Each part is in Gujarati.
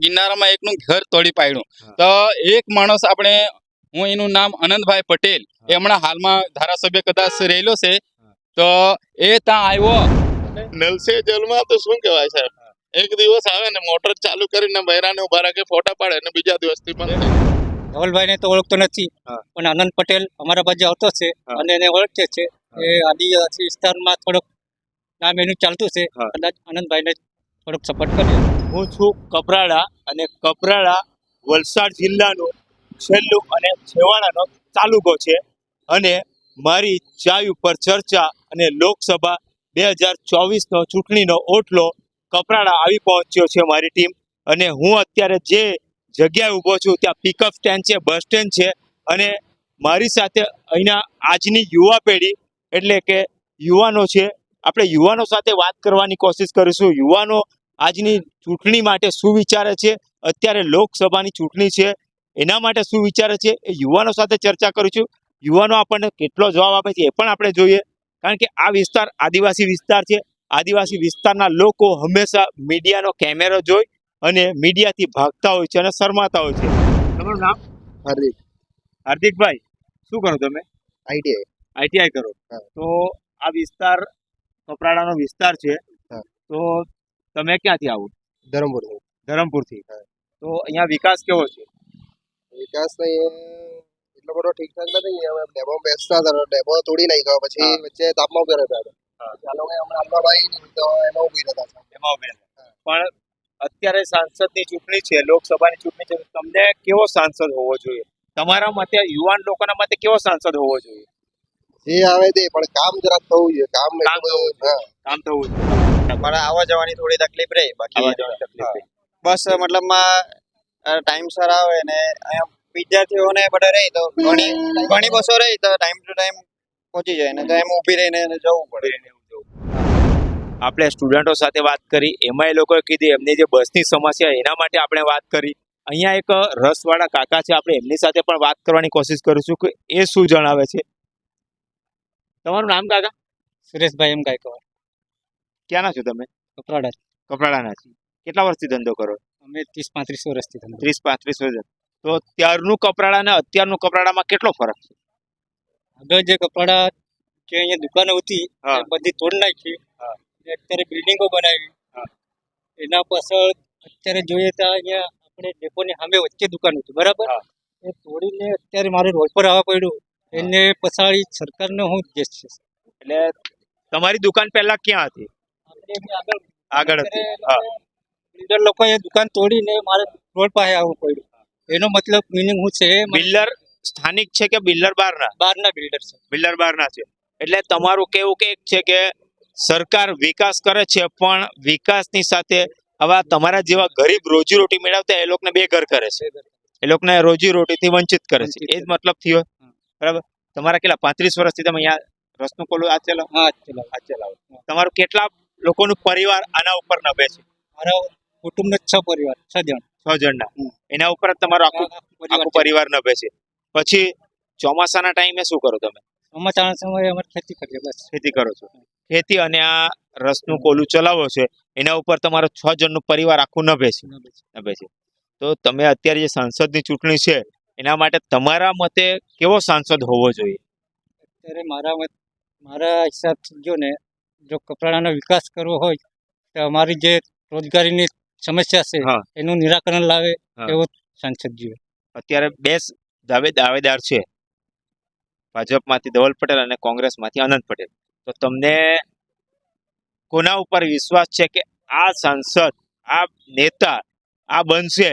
ગિરનારમાં એકનું ઘર તોડી પાડ્યું તો એક માણસ આપણે હું એનું નામ આનંદભાઈ પટેલ એ હમણાં હાલમાં ધારાસભ્ય કદાચ રહેલો છે તો એ ત્યાં આવ્યો નલસે જલમાં તો શું કહેવાય સાહેબ, એક દિવસ આવે ને મોટર ચાલુ કરીને બૈરાને ઉભા રાખે ફોટા પાડે ને બીજા દિવસથી પણ ધવલભાઈ ને તો ઓળખતો નથી પણ આનંદ પટેલ અમારા બાજુ આવતો છે અને એને ઓળખે છે. એ આદિવાસી વિસ્તારમાં થોડોક નામ એનું ચાલતું છે. કદાચ આનંદભાઈ ને થોડોક સપોર્ટ કરીએ. હું છું કપરાડા અને કપરાડા વલસાડ જિલ્લાનું છેલ્લું અને છેવાડાનો તાલુકો છે અને મારી ચાય ઉપર ચર્ચા અને લોકસભા 2024નો ચૂંટણીનો ઓટલો કપરાડા આવી પહોંચ્યો છે મારી ટીમ. અને હું અત્યારે જે જગ્યાએ ઊભો છું ત્યાં પિકઅપ સ્ટેન્ડ છે, બસ સ્ટેન્ડ છે અને મારી સાથે અહીંના આજની યુવા પેઢી એટલે કે યુવાનો છે. આપણે યુવાનો સાથે વાત કરવાની કોશિશ કરીશું. યુવાનો આજની ચૂંટણી માટે શું વિચારે છે, અત્યારે લોકસભાની ચૂંટણી છે એના માટે શું વિચારે છે એ યુવાનો સાથે ચર્ચા કરીશું. યુવાનો આપણને કેટલો જવાબ આપે છે એ પણ આપણે જોઈએ, કારણ કે આ વિસ્તાર આદિવાસી વિસ્તાર છે. આદિવાસી વિસ્તારના લોકો હંમેશા મીડિયાનો કેમેરો જોઈ અને મીડિયાથી ભાગતા હોય છે અને શરમાતા હોય છે. તમારું નામ? હાર્દિક. હાર્દિકભાઈ, શું કરો તમે? આઈટીઆઈ કરો. તો આ વિસ્તાર કપરાડાનો વિસ્તાર છે, તો તમે ક્યાંથી આવો? ધરમપુરથી. તો અહીંયા વિકાસ કેવો છે? વિકાસ એટલો બધો ઠીકઠાક નથી. અમે ડેમો બેસતા હતા, ડેમો તોડી નાખ્યો, પછી વચ્ચે તાપમાં ઉભા રહેતા હતા. ચાલો હમણાં હાલમાં ભાઈ નહીં તો એમાં ઉભી રહેતા હતા. પણ અત્યારે સાંસદની ચૂંટણી છે, લોકસભાની ચૂંટણી છે, તમને કેવો સાંસદ હોવો જોઈએ? તમારા મતે, યુવાન લોકોના મતે કેવો સાંસદ હોવો જોઈએ? જે આવે તે, પણ કામ જરાક થવું જોઈએ. કામ થવું જોઈએ. મારે આવવા જવાની થોડી તકલીફ રહી, બાકી બસ મતલબમાં ટાઈમસર આવે ને અહીંયા વિદ્યાર્થીઓને બધા રહી તો ઘણી બસો રહી તો ટાઈમ ટુ ટાઈમ પહોંચી જાય ને તો એમ ઊભી રહીને જવું પડે. આપણે સ્ટુડન્ટો સાથે વાત કરી, એમાં એ લોકોએ કીધી એમની જે બસની સમસ્યા એના માટે આપણે વાત કરી. અહીંયા એક રસવાળા કાકા છે, આપણે એમની સાથે પણ વાત કરવાની કોશિશ કરીશું કે એ શું જણાવે છે. તમારું નામ કાકા? સુરેશભાઈ એમ ગાયકવાડ. ક્યાંના છો તમે? કપરાડાના છો. કેટલા વર્ષથી ધંધો કરો? અમે 30-35 વર્ષથી ધંધો. 30-35 વર્ષ. તો ત્યારનું કપરાડા અને અત્યારનું કપરાડામાં કેટલો ફરક છે? આગળ જે કપરાડા જે અહીંયા દુકાનો હતી બધી તોડી નાખી, અત્યારે બિલ્ડિંગો બનાવી. એના પાછળ અત્યારે જોઈએ તો અહીંયા આપણે ડેપોની સામે વચ્ચે દુકાન હતી, બરાબર? એ તોડીને અત્યારે મારે રોડ પર આવવા પડ્યું. એને પછાડી સરકારનો શું ઉદ્દેશ છે? એટલે તમારી દુકાન પહેલા ક્યાં હતી? આગળ હતી. બિલ્ડર લોકોએ દુકાન તોડીને મારે રોડ પાસે આવવું પડ્યું. એનો મતલબ મિનિંગ શું છે? બિલ્ડર સ્થાનિક છે કે બિલ્ડર બહારના બિલ્ડર છે. બિલ્ડર બહારના છે. એટલે તમારું કેવું કે એક છે કે સરકાર વિકાસ કરે છે, પણ વિકાસની સાથે આવા તમારા જેવા ગરીબ રોજીરોટી મેળવતા એ લોકોને બેઘર કરે છે, એ લોકોને રોજીરોટીથી વંચિત કરે છે. એ જ મતલબ થયો, બરાબર? તમારા કેટલા 35 વર્ષથી તમે અહીંયા રસનું કોલું આ ચલાવો. તમારું કેટલા લોકોનું પરિવાર આના ઉપર નભે છે? મારા કુટુંબનો 6 પરિવાર, 6 જણના. એના ઉપર જ તમારો આખું પરિવાર નભે છે. પછી ચોમાસાના ટાઈમે શું કરો તમે? ચોમાસાના સમયે અમારે ખેતી કરીએ. બસ ખેતી કરો છો. ખેતી અને આ રસનું કોલું ચલાવો છે, એના ઉપર તમારો 6 જણનું પરિવાર આખું નભે છે. તો તમે અત્યારે જે સાંસદની ચૂંટણી છે એના માટે તમારા મતે કેવો સાંસદ હોવો જોઈએ? અત્યારે મારા હિસાબથી જો કપરાડાનો વિકાસ કરવો હોય તો અમારી જે રોજગારીની સમસ્યા છે એનું નિરાકરણ લાવે એવો સાંસદ જોઈએ. અત્યારે 2 દાવેદાર છે, ભાજપમાંથી ધવલ પટેલ અને કોંગ્રેસમાંથી આનંદ પટેલ. તો તમને કોના ઉપર વિશ્વાસ છે કે આ સાંસદ, આ નેતા આ બનશે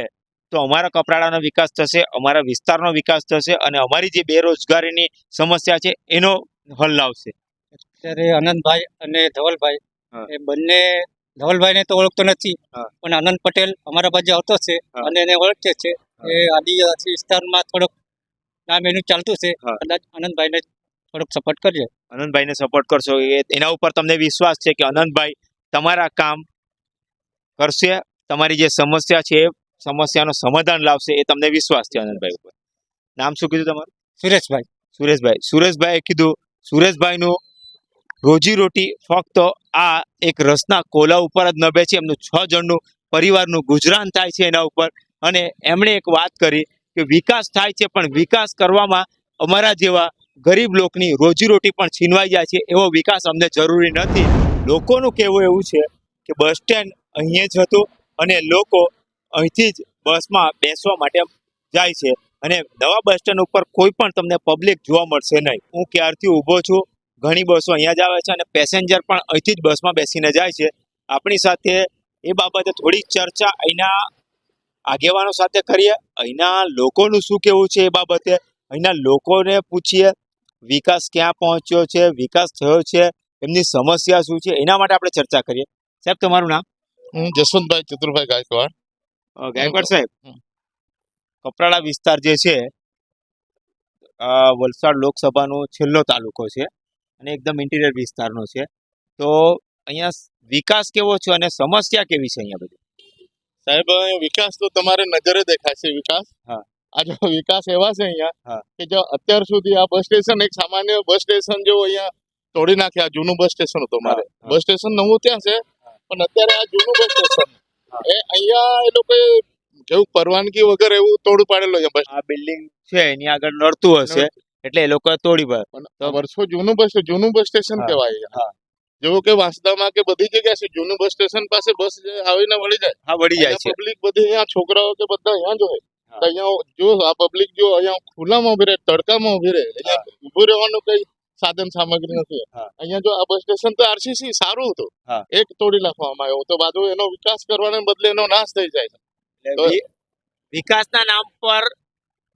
તો અમારા કપરાડાનો વિકાસ થશે, અમારા વિસ્તારનો વિકાસ થશે અને અમારી જે બેરોજગારીની સમસ્યા છે એનો હલ લાવશે? અત્યારે આનંદભાઈ અને ધવલભાઈ એ બંને, ધવલભાઈને તો ઓળખતો નથી પણ આનંદ પટેલ અમારા બાજુ આવતો છે અને એને ઓળખે છે. એ આદિવાસી વિસ્તારમાં થોડોક નામ એનું ચાલતું છે. કદાચ આનંદભાઈને થોડોક સપોર્ટ કરીએ. આનંદભાઈને સપોર્ટ કરશો, એના ઉપર તમને વિશ્વાસ છે કે આનંદભાઈ તમારા કામ કરશે, તમારી જે સમસ્યા છે એ સમસ્યાનો સમાધાન લાવશે, એ તમને વિશ્વાસ છે આનંદભાઈ ઉપર. નામ શું કીધું તમારું? સુરેશભાઈ. સુરેશભાઈએ કીધું. સુરેશભાઈનું રોજીરોટી ફક્ત આ એક રસના કોલા ઉપર જ નભે છે. એમનું 6 જણનું પરિવારનું ગુજરાન થાય છે એના ઉપર. અને એમણે એક વાત કરી કે વિકાસ થાય છે પણ વિકાસ કરવામાં અમારા જેવા ગરીબ લોકોની રોજીરોટી પણ છીનવાઈ જાય છે. એવો વિકાસ અમને જરૂરી નથી. લોકોનું કહેવું એવું છે કે બસ સ્ટેન્ડ અહીંયા જ હતું અને લોકો અહીંથી જ બસમાં બેસવા માટે જાય છે અને નવા બસ સ્ટેન્ડ ઉપર કોઈ પણ તમને પબ્લિક જોવા મળશે નહીં. હું ક્યારથી ઊભો છું, ઘણી બસો અહીંયા જ આવે છે અને પેસેન્જર પણ અહીંથી જ બસમાં બેસીને જાય છે. આપણી સાથે એ બાબતે થોડી ચર્ચા અહીંના આગેવાનો સાથે કરીએ. અહીંના લોકોનું શું કહેવું છે એ બાબતે અહીંના લોકોને પૂછીએ. વિકાસ ક્યાં પહોંચ્યો છે, વિકાસ થયો છે, એમની સમસ્યા શું છે, એના માટે આપણે ચર્ચા કરીએ. સાહેબ, તમારું નામ? હું જસવંતભાઈ ચતુરભાઈ ગાયકવાડ. ગાયકવાડ સાહેબ, કપરાડા વિસ્તાર જે છે વલસાડ લોકસભાનો છેલ્લો તાલુકો છે અને એકદમ ઇન્ટિરિયર વિસ્તારનો છે. તો અહીંયા વિકાસ કેવો છે અને સમસ્યા કેવી છે અહીંયા બધી? સાહેબ, અહીં વિકાસ તો તમારે નજરે દેખાય છે. વિકાસ હા. આ જો વિકાસ એવા છે અહીંયા હા. કે જો અત્યાર સુધી આ બસ સ્ટેશન એક સામાન્ય બસ સ્ટેશન જેવો અહીંયા તોડી નાખ્યા. જૂનું બસ સ્ટેશન હતું મારે. હા. બસ સ્ટેશન નવું ત્યાં છે પણ અત્યારે આ જૂનું બસ સ્ટેશન હા. એ અહીંયા એ લોકોએ જેવું પરવાનગી વગર એવું તોડી પાડેલું છે બસ. આ બિલ્ડિંગ છે એની આગળ નડતું હશે એટલે એ લોકોએ તોડી પાડ્યું. પણ વર્ષો જૂનું બસ સ્ટેશન હા. કહેવાય અહીંયા. હા. જેવું કે વાંસદામાં કે બધી જગ્યાએ છે જૂનું બસ સ્ટેશન પાસે બસ આવીને વળી જાય. હા, વળી જાય છે. પબ્લિક બધી અહીંયા છોકરાઓ કે બધા અહીંયા જ હોય. હા. તો અહીંયા જો આ પબ્લિક જો અહીંયા ખુલ્લામાં ઉભી રહે, તડકામાં ઉભી રહે, અહીંયા ઉભું રહેવાનું કઈ સાધન સામગ્રી નથી. હા. અહીંયા જો આ બસ સ્ટેશન તો આરસીસી સારું હતું, હા. એક તોડી નાખવામાં આવ્યો તો બાજુ એનો વિકાસ કરવાને બદલે એનો નાશ થઈ જાય છે. એટલે વિકાસના નામ પર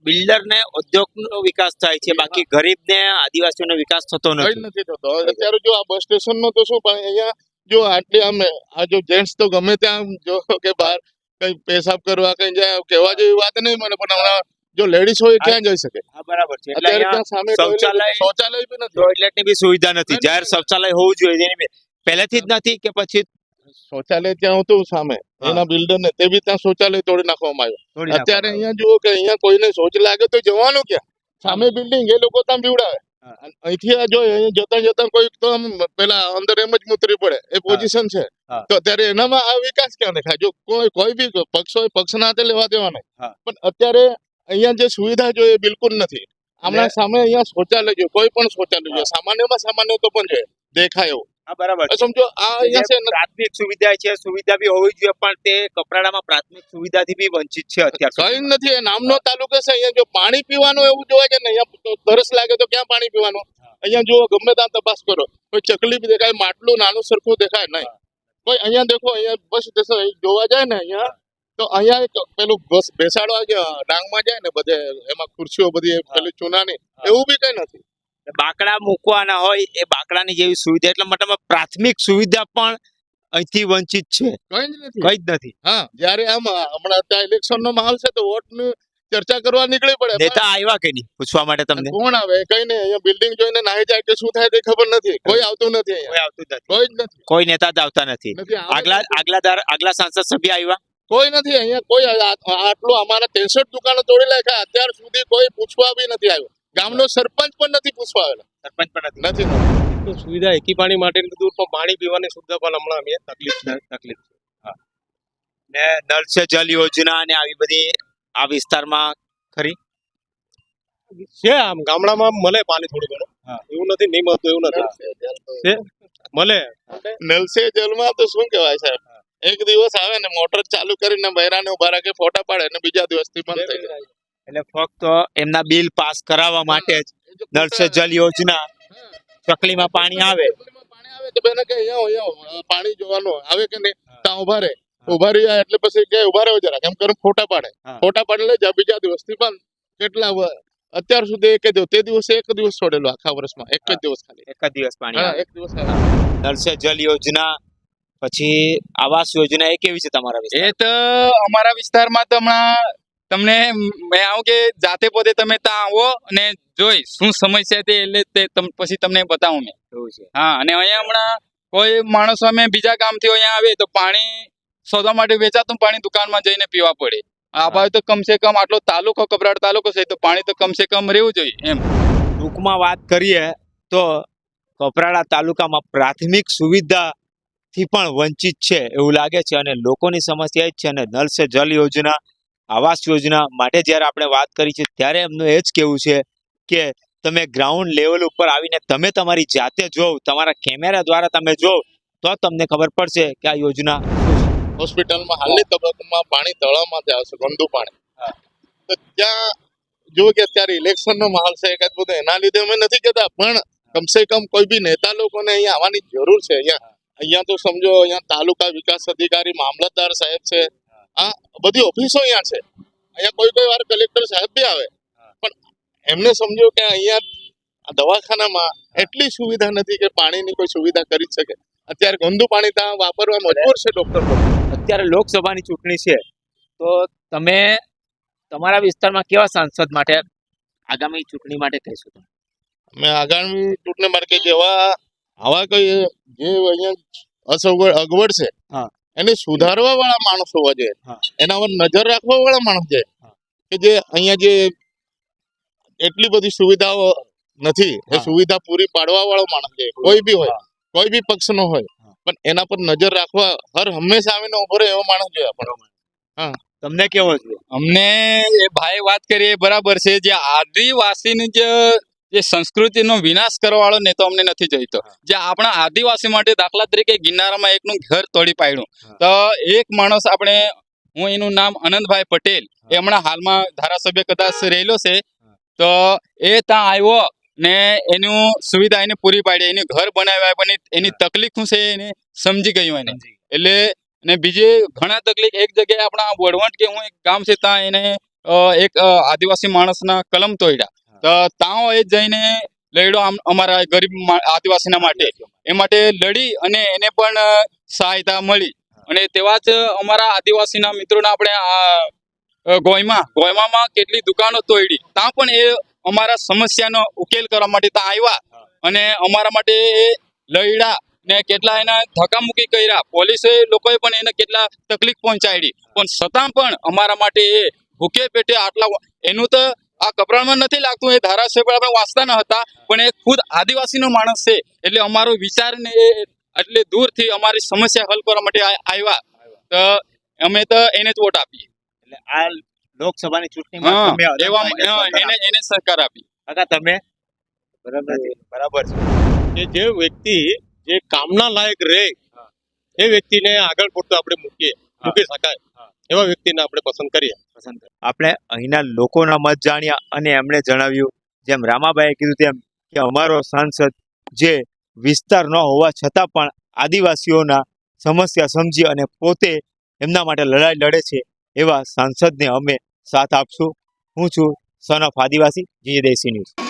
બિલ્ડરને ઉદ્યોગનો વિકાસ થાય છે, બાકી ગરીબને આદિવાસીઓનો વિકાસ થતો કઈ નથી. નથી થતો. અત્યારે જો આ બસ સ્ટેશન નો તો શું પણ અહીંયા જો આટલી આમ આ જો જેન્ટ્સ તો ગમે ત્યાં જો કે બહાર કઈ પેશાબ કરવા કઈ જાય કહેવા જેવી વાત નહીં મને, પણ હમણાં જો લેડીઝ હોય ક્યાં જઈ શકે? હા, બરાબર છે. એટલે અત્યારે અહીંયા ત્યાં સામે શૌચાલય બી નથી. ટોયલેટની બી સુવિધા નથી. નથી. જાહેર શૌચાલય હોવું જોઈએ એની પહેલેથી જ નથી કે પછી શૌચાલય ત્યાં હતું સામે હા. એના બિલ્ડર ને તે બી ત્યાં શૌચાલય તોડી નાખવામાં આવ્યું. તોડી અત્યારે નાખવામાં અહીંયા જુઓ કે અહીંયા કોઈને શૌચ લાગે તો જવાનું ક્યાં? સામે બિલ્ડિંગ એ લોકો ત્યાં બીવડાવે. હા. અને અહીંથી આ જો અહીંયા જતા કોઈ તો આમ પેલા અંદર એમ જ મૂતરી પડે એ પોઝિશન છે. હા. તો અત્યારે એનામાં આ વિકાસ ક્યાં દેખાય? જો કોઈ બી પક્ષ હોય પક્ષના હાથે લેવા દેવા નહીં. હા. પણ અત્યારે અહીંયા જે સુવિધા જોઈએ એ બિલકુલ નથી. હમણાં સામે અહીંયા શૌચાલય જોઈએ, કોઈ પણ શૌચાલય જોઈએ, સામાન્યમાં સામાન્ય તો પણ જોઈએ દેખાય એવું. હા, બરાબર છે. સમજો આ અહીંયા છે ને પ્રાથમિક સુવિધા છે, સુવિધા બી હોવી જોઈએ, પણ તે કપરાડામાં પ્રાથમિક સુવિધાથી બી વંચિત છે અત્યાર કઈ સુધી. નથી. એ નામનો તાલુકો છે. અહીંયા જો પાણી પીવાનું એવું જોવા છે ને, અહીંયા તો તરસ લાગે તો ક્યાં પાણી પીવાનું? અહીંયા જુઓ ગમે ત્યાં તપાસ કરો, કોઈ ચકલી બી દેખાય, માટલું નાનું સરખું દેખાય નહીં. કોઈ અહીંયા દેખો, અહીંયા બસ સ્ટેશન જોવા જાય ને અહીંયા તો અહીંયા એક પેલું બસ બેસાડવા ડાંગમાં જાય ને બધે એમાં ખુરશીઓ બધી પેલી ચૂનાની એવું બી કઈ નથી. બાકડા મૂકવાના હોય એ બાકડાની જેવી સુવિધા, એટલે મતલબ પ્રાથમિક સુવિધા પણ અહીંથી વંચિત છે. કઈ જ નથી. કઈ જ નથી. હા, જયારે આમ હમણાં ત્યાં ઇલેક્શન નો માહોલ છે તો વોટ ની ચર્ચા કરવા નીકળી પડે. નેતા આવ્યા કે નહીં પૂછવા માટે તમને? કોણ આવે? કઈ નહીં. અહીંયા બિલ્ડિંગ જોઈને નાહી જાય કે શું થાય તે ખબર નથી. કોઈ આવતું નથી અહીંયા. કોઈ આવતું નથી. કોઈ જ નથી. કોઈ નેતા જ આવતા નથી. નથી આવે આગલા સાંસદ સભ્ય આવ્યા? કોઈ નથી અહીંયા. કોઈ આટલું અમારા 63 દુકાનો તોડી નાખ્યા અત્યાર સુધી કોઈ પૂછવા બી નથી આવ્યો. ગામનો સરપંચ પણ નથી પૂછવા આવેલો. સરપંચ પણ નથી. નથી. સુવિધા એકી પાણી માટે દૂર પણ પાણી પીવાની સુવિધા પણ હમણાં અમે તકલીફ છે. ને નળ સે જલ યોજના ને આવી બધી આ વિસ્તારમાં ખરી છે. આમ ગામડામાં મળે પાણી થોડું ઘણું, એવું નથી નહીં મળતું એવું નથી, મળે. નલ સે જલમાં તો શું કહેવાય સાહેબ? એક દિવસ આવે ને મોટર ચાલુ કરીને બૈરાને ઉભા રાખે, ફોટા પાડે અને બીજા દિવસથી બંધ થઈ જાય. એટલે ફક્ત એમના બિલ પાસ કરાવવા માટે જ નળ સે જલ યોજના ચકલીમાં પાણી આવે. પાણી આવે તો બેને કે અહીંયા પાણી જોવાનું આવે કે નહીં, ત્યાં ઉભા રહે. ઉભા રહ્યા એટલે પછી કે ઉભા રહ્યો જરાક એમ કરીને ફોટા પાડે. ફોટા પાડે લઈ જાય, બીજા દિવસથી બંધ. કેટલા અત્યાર સુધી એક દિવસ છોડેલો આખા વર્ષમાં, એક જ દિવસ ખાલી. એક જ દિવસ પાણી હા, આવે. એક દિવસ નળ સે જલ યોજના પછી આવાસ યોજના એ કેવી છે તમારા વિસ્તાર? એ તો અમારા વિસ્તારમાં તો હમણાં તમને મેં આવું કે જાતે પોતે તમે ત્યાં આવો અને જોઈ શું સમસ્યા તે એટલે પછી તમને બતાવું મેં. એવું છે. હા, અને અહીંયા હમણાં કોઈ માણસો અમે બીજા ગામથી અહીંયા આવે તો પાણી શોધવા માટે વેચાતું પાણી દુકાનમાં જઈને પીવા પડે. આ ભાઈ તો કમસે કમ આટલો તાલુકો કપરાડા તાલુકો છે તો પાણી તો કમસે કમ રહેવું જોઈએ એમ. ટૂંકમાં વાત કરીએ તો કપરાડા તાલુકામાં પ્રાથમિક સુવિધાથી પણ વંચિત છે એવું લાગે છે અને લોકોની સમસ્યા એ જ છે. અને નલ સે જલ યોજના, આવાસ યોજના માટે જ્યારે આપણે વાત કરી છે ત્યારે એમનું એ જ કહેવું છે કે તમે ગ્રાઉન્ડ લેવલ ઉપર આવીને તમે તમારી જાતે જોવ, તમારા કેમેરા દ્વારા તમે જોવ તો તમને ખબર પડશે કે આ યોજના હોસ્પિટલમાં હાલની તબક્કામાં પાણી તળાવમાંથી આવશે, ગંદુ પાણી. તો ત્યાં જો કે અત્યારે ઇલેક્શનનો માહોલ છે એકાદ બધું, એના લીધે અમે નથી જતા, પણ કમસે કમ કોઈ બી નેતા લોકોને અહીંયા આવવાની જરૂર છે. અહીંયા તો સમજો અહીંયા તાલુકા વિકાસ અધિકારી, મામલતદાર સાહેબ છે, આ બધી ઓફિસો અહીંયા છે. અહીંયા કોઈ વાર કલેક્ટર સાહેબ બી આવે, પણ એમને સમજો કે અહીંયા દવાખાનામાં એટલી સુવિધા નથી કે પાણીની કોઈ સુવિધા કરી શકે. અત્યારે ગંદુ પાણી ત્યાં વાપરવા મજબૂર છે ડોક્ટર લોકો. અત્યારે લોકસભાની ચૂંટણી છે તો તમે તમારા વિસ્તારમાં કેવા સાંસદ માટે આગામી ચૂંટણી માટે કહેશો? અમે આગામી ચૂંટણી માટે કે જેવા આવા કોઈ જે અહીંયા અગવડ છે હા. એને સુધારવા વાળા માણસો હોવા જોઈએ. હા. એના પર નજર રાખવા વાળા માણસ છે કે જે અહીંયા જે એટલી બધી સુવિધાઓ નથી એ હા. સુવિધા પૂરી પાડવા વાળો માણસ છે. કોઈ બી હોય, કોઈ બી પક્ષનો હોય, પણ એના પર નજર રાખવા હર હંમેશા આવીને ઉભો રહે એવો માણસ જોઈએ આપણો. તમને કેવો છે? અમને એ ભાઈ વાત કરી એ બરાબર છે. જે આદિવાસીની જે સંસ્કૃતિનો વિનાશ કરવા વાળો નેતો અમને નથી જોઈતો. જે આપણા આદિવાસી માટે દાખલા તરીકે ગિરનારમાં એકનું ઘર તોડી પાડ્યું, તો એક માણસ આપણે, હું એનું નામ આનંદભાઈ પટેલ, એ હમણાં હાલમાં ધારાસભ્ય કદાચ રહેલો છે, તો એ ત્યાં આવ્યો ને એનું સુવિધા એને પૂરી પાડી, એનું ઘર બનાવ્યા, પણ એની તકલીફ શું છે એને સમજી ગયું એને. એટલે ને બીજી ઘણા તકલીફ, એક જગ્યાએ આપણા વડવંટ કે હું એક ગામ છે ત્યાં એને એક આદિવાસી માણસના કલમ તોડ્યા, તો ત્યાં એ જઈને લડ્યો અમારા ગરીબ આદિવાસીના માટે, એ માટે લડી અને એને પણ સહાયતા મળી. અને તેવા જ અમારા આદિવાસીના મિત્રોને આપણે ગોયમામાં કેટલી દુકાનો તોડી, ત્યાં પણ એ અમારા સમસ્યાનો ઉકેલ કરવા માટે ત્યાં આવ્યા અને અમારા માટે એ લડ્યા ને કેટલા એના ધક્કામુક્કી કર્યા. પોલીસે લોકોએ પણ એને કેટલા તકલીફ પહોંચાડી, પણ છતાં પણ અમારા માટે એ ભૂખે પેટે આટલા, એનું તો આ કપરાણમાં નથી લાગતું, એ ધારાસભ્ય આપણે વાંચતા ન હતા, પણ એ ખુદ આદિવાસીનો માણસ છે. એટલે અમારો વિચારને એ એટલે દૂરથી અમારી સમસ્યા હલ કરવા માટે આવ્યા, તો અમે તો એને જ વોટ આપીએ. એટલે આ લોકસભાની ચૂંટણીમાં તમે એને સહકાર આપી. કાકા તમે? બરાબર છે કે જે વ્યક્તિ જે કામના લાયક રહે એ વ્યક્તિને આગળ પડતો આપણે મૂકી શકાય એવા વ્યક્તિને આપણે પસંદ કરીએ. આપણે અહીંના લોકોના મત જાણ્યા અને એમણે જણાવ્યું, જેમ રામાબાઈએ કીધું તેમ, કે અમારો સાંસદ જે વિસ્તાર ન હોવા છતાં પણ આદિવાસીઓના સમસ્યા સમજી અને પોતે એમના માટે લડાઈ લડે છે, એવા સાંસદને અમે સાથ આપશું. હું છું સન ઓફ આદિવાસી, જી દેશી ન્યૂઝ.